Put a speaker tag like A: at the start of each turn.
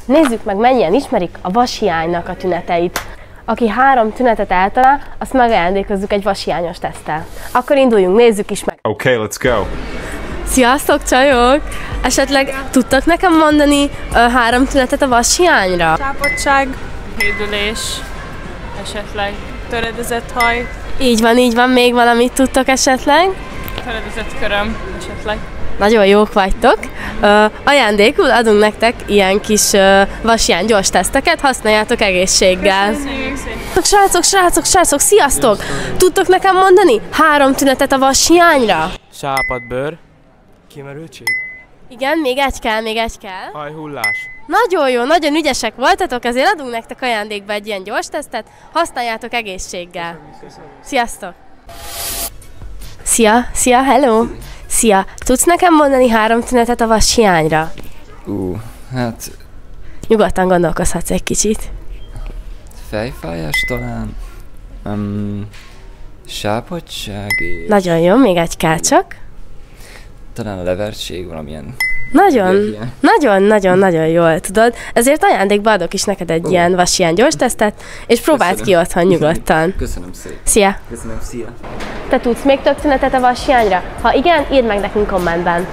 A: Nézzük meg, mennyien ismerik a vashiánynak a tüneteit. Aki 3 tünetet eltalál, azt megajándékozzuk egy vashiányos teszttel. Akkor induljunk, nézzük is meg.
B: Okay, let's go.
A: Sziasztok, csajok! Esetleg tudtak nekem mondani 3 tünetet a vashiányra?
C: Sápadtság, hédülés, esetleg töredezett haj,
A: Így van, még valamit tudtok esetleg?
C: töredezett köröm, esetleg.
A: Nagyon jók vagytok. Ajándékul adunk nektek ilyen kis vashiány gyors teszteket, használjátok egészséggel. Srácok, sziasztok! Tudtok nekem mondani 3 tünetet a vashiányra?
D: Sápadbőr. Kimerültség.
A: Igen, még egy kell.
D: Hajhullás.
A: Nagyon jó, nagyon ügyesek voltatok, ezért adunk nektek ajándékba egy ilyen gyors tesztet, használjátok egészséggel. Sziasztok! Szia, hello! Szia, tudsz nekem mondani 3 tünetet a vashiányra?
E: Hát
A: Nyugodtan gondolkozhatsz egy kicsit.
E: fejfájás talán, sápadtság és
A: Nagyon jó, még egy kell csak.
E: talán a levertség valamilyen.
A: Nagyon jól tudod. Ezért ajándékba adok is neked egy ilyen vashiány gyors tesztet, és próbáld ki otthon nyugodtan.
E: Köszönöm szépen.
A: Szia!
E: Köszönöm, szia!
A: Te tudsz még több tünetet a vashiányra? Ha igen, írd meg nekünk kommentben.